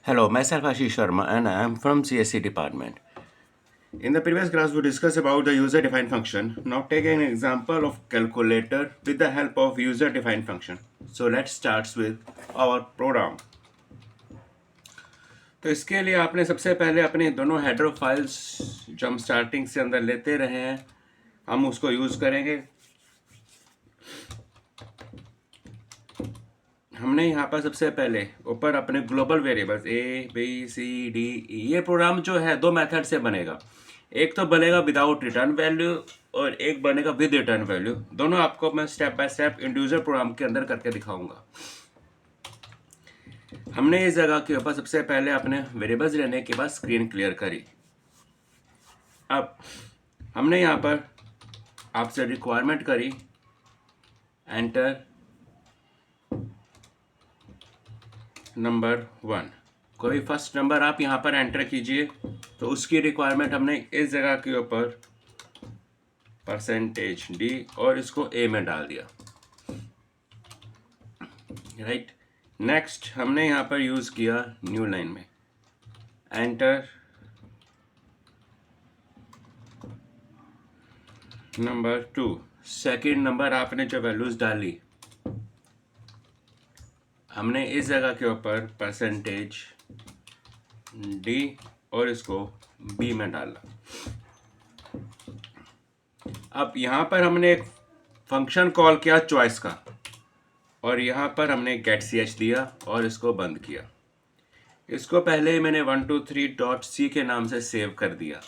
Hello, myself Ashish Sharma and I am from CSC department. In the previous class, we discussed about the user-defined function. Now take an example of calculator with the help of user-defined function. So let's start with our program. तो इसके लिए आपने सबसे पहले अपने दोनों header files जो हम स्टार्टिंग से अंदर लेते रहे हैं हम उसको यूज़ करेंगे। हमने यहाँ पर सबसे पहले ऊपर अपने global variables A, B, C, D, E, ये प्रोग्राम जो है दो मेथड से बनेगा। एक तो बनेगा विदाउट रिटर्न वैल्यू और एक बनेगा विद रिटर्न वैल्यू। दोनों आपको मैं step by step individual program के अंदर करके दिखाऊंगा। हमने इस जगह के ऊपर सबसे पहले अपने वेरिएबल्स लेने के बाद स्क्रीन क्लियर करी। अब हमने यहाँ पर आपसे रिक्वायरमेंट करी एंटर नंबर 1। कोई फर्स्ट नंबर आप यहाँ पर एंटर कीजिए। तो उसकी रिक्वायरमेंट हमने इस जगह के ऊपर %d और इसको a में डाल दिया। राइट। नेक्स्ट हमने यहाँ पर यूज़ किया न्यू लाइन में एंटर नंबर 2। सेकेंड नंबर आपने जो वैल्यूज़ डाली हमने इस जगह के ऊपर %d और इसको b में डाला। अब यहाँ पर हमने एक फंक्शन कॉल किया चॉइस का और यहाँ पर हमने गेट ch दिया और इसको बंद किया। इसको पहले ही मैंने 123.c के नाम से सेव कर दिया।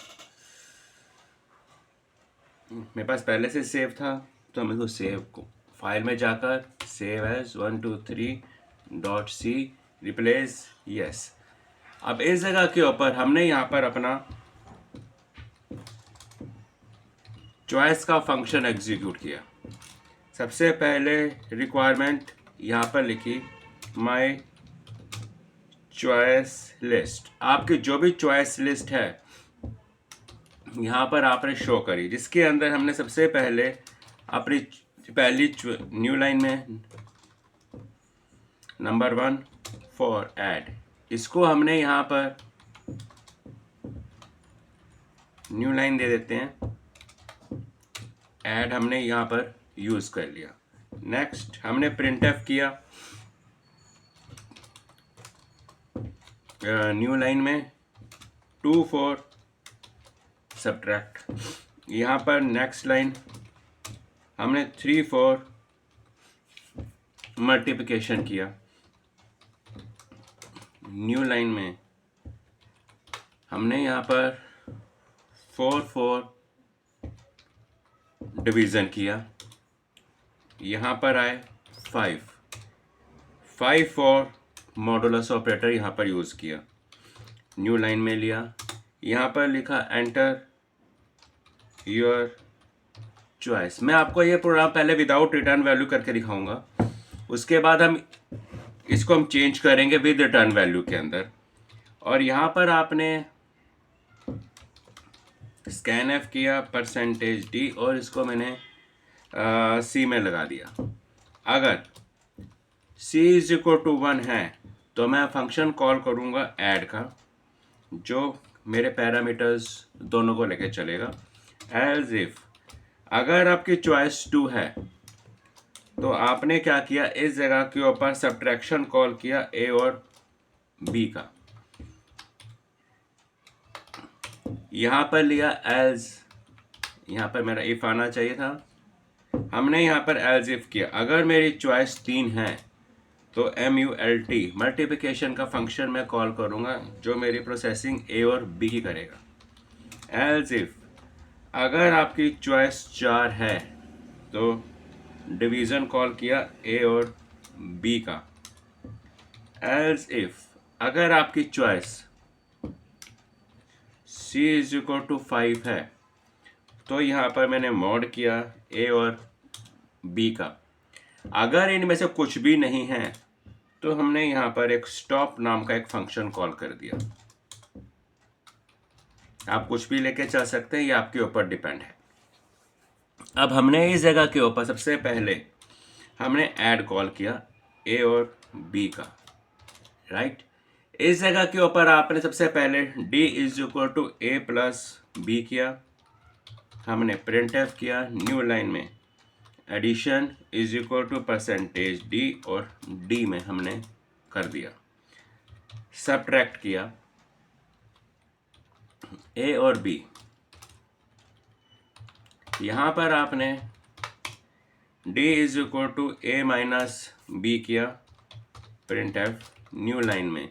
मेरे पास पहले से सेव था तो हम इसको सेव को फाइल में जाकर save as 123.c replace yes. अब इस जगह के ऊपर हमने यहाँ पर अपना चॉइस का फंक्शन एग्जीक्यूट किया। सबसे पहले रिक्वायरमेंट यहाँ पर लिखी माय चॉइस लिस्ट। आपकी जो भी चॉइस लिस्ट है यहाँ पर आपने शो करी, जिसके अंदर हमने सबसे पहले अपनी पहली न्यू लाइन में नंबर 1 फॉर ऐड, इसको हमने यहाँ पर न्यू लाइन दे देते हैं। ऐड हमने यहाँ पर यूज़ कर लिया। नेक्स्ट हमने printf किया न्यू लाइन में 2 फॉर सब्ट्रैक्ट। यहाँ पर नेक्स्ट लाइन हमने 3 फॉर मल्टीप्लिकेशन किया। न्यू लाइन में हमने यहाँ पर 4 फॉर डिवीज़न किया। यहाँ पर आए 5 फॉर मॉडुलस ऑपरेटर यहाँ पर यूज़ किया। न्यू लाइन में लिया, यहाँ पर लिखा एंटर योर चॉइस। मैं आपको ये प्रोग्राम पहले विदाउट रिटर्न वैल्यू करके दिखाऊंगा, उसके बाद इसको हम चेंज करेंगे विद रिटर्न वैल्यू के अंदर। और यहाँ पर आपने स्कैन एफ किया %d और इसको मैंने c में लगा दिया। अगर c = 1 है तो मैं फंक्शन कॉल करूँगा ऐड का, जो मेरे पैरामीटर्स दोनों को लेके चलेगा। एज इफ अगर आपकी चॉइस 2 है तो आपने क्या किया, इस जगह के ऊपर सब्ट्रैक्शन कॉल किया a और b का। यहाँ पर लिया एल्स, यहाँ पर मेरा इफ आना चाहिए था, हमने यहाँ पर एल्स इफ किया। अगर मेरी चॉइस 3 है तो MULT मल्टीप्लिकेशन का फंक्शन मैं कॉल करूँगा, जो मेरी प्रोसेसिंग a और b की करेगा। एल्स इफ अगर आपकी चॉइस 4 है तो डिवीज़न कॉल किया a और b का। एल्स इफ अगर आपकी चॉइस c = 5 है तो यहाँ पर मैंने मॉड किया a और b का। अगर इनमें से कुछ भी नहीं है तो हमने यहाँ पर एक स्टॉप नाम का एक फंक्शन कॉल कर दिया। आप कुछ भी लेके चल सकते हैं, ये आपके ऊपर डिपेंड है। अब हमने इस जगह के ऊपर सबसे पहले हमने ऐड कॉल किया a और b का। राइट। इस जगह के ऊपर आपने सबसे पहले d is equal to a plus b किया, हमने प्रिंट एफ किया, न्यू लाइन में addition is equal to percentage d और d में हमने कर दिया, सबट्रैक्ट किया a और b। यहाँ पर आपने d is equal to a minus b किया, प्रिंट एफ, न्यू लाइन में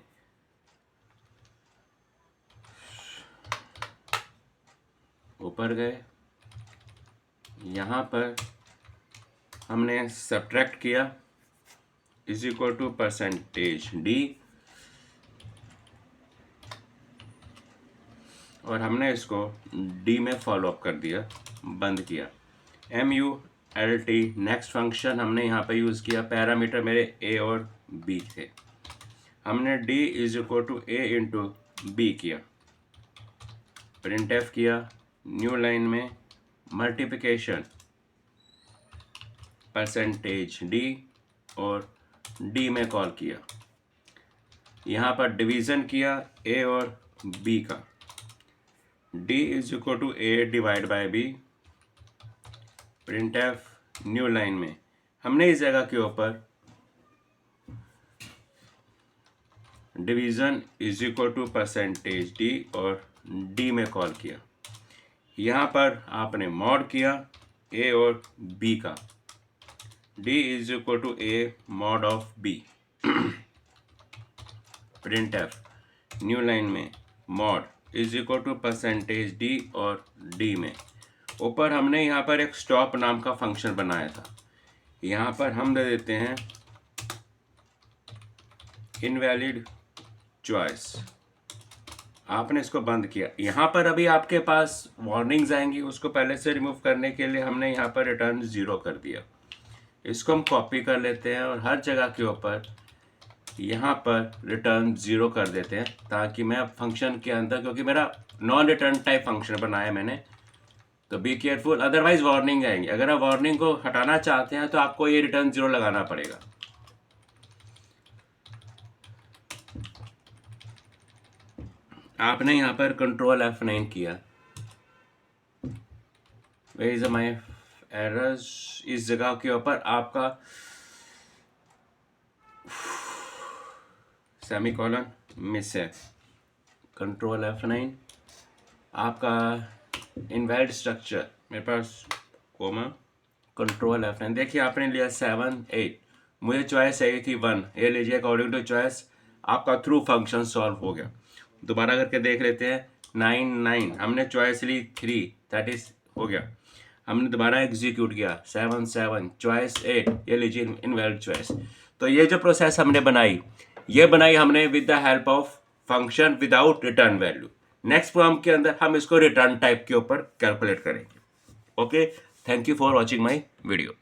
ऊपर गए, यहाँ पर हमने सब्ट्रैक्ट किया is equal to percentage d और हमने इसको d में फॉलो अप कर दिया, बंद किया। MULT नेक्स्ट फंक्शन हमने यहाँ पे यूज़ किया, पैरामीटर मेरे a और b थे, हमने d is equal to a into b किया, प्रिंट एफ किया, न्यू लाइन में मल्टीप्लिकेशन परसेंटेज d और d में कॉल किया, यहाँ पर डिवीज़न किया a और b का, d is equal to a divide by b, printf, new line में हमने इस जगह के ऊपर division is equal to percentage d और d में कॉल किया, यहाँ पर आपने मॉड किया a और b का, d is equal to a mod of b, printf, new line में mod is equal to percentage d और d में ऊपर हमने यहाँ पर एक स्टॉप नाम का फंक्शन बनाया था, यहाँ पर हम दे देते हैं इनवैलिड चॉइस, आपने इसको बंद किया। यहाँ पर अभी आपके पास वार्निंग्स आएंगी, उसको पहले से रिमूव करने के लिए हमने यहाँ पर रिटर्न 0 कर दिया। इसको हम कॉपी कर लेते हैं और हर जगह के ऊपर यहाँ पर रिटर्न 0 कर देते हैं, ताकि मैं फंक्शन के अंदर, क्योंकि मेरा नॉन रिटर्न टाइप फंक्शन बनाया मैंने, तो बी केयरफुल, अदरवाइज वार्निंग आएंगी। अगर आप वार्निंग को हटाना चाहते हैं तो आपको ये रिटर्न 0 लगाना पड़ेगा। आपने यहाँ पर कंट्रोल F9 किया, वेयर इज माय एरर्स, इस जगह के ऊपर आपका सेमीकोलन मिस है, कंट्रोल F9, आपका इनवैलिड स्ट्रक्चर मेरे पास कोमा, कंट्रोल F9, देखिए आपने लिया 7 8, मुझे चॉइस चाहिए थी 1, ये लीजिए अकॉर्डिंग टू चॉइस आपका थ्रू फंक्शन सॉल्व हो गया। दोबारा करके देख लेते हैं, 9 9, हमने चॉइस ली 3, दैट इज हो गया, हमने दोबारा एग्जीक्यूट किया 7 7, चॉइस 8, ये लीजिए इनवैलिड चॉइस। तो ये जो प्रोसेस हमने बनाई, ये बनाई हमने with the help of function without return value. Next program के अंदर हम इसको रिटर्न टाइप के ऊपर कैलकुलेट करेंगे। Okay, thank you for watching my video.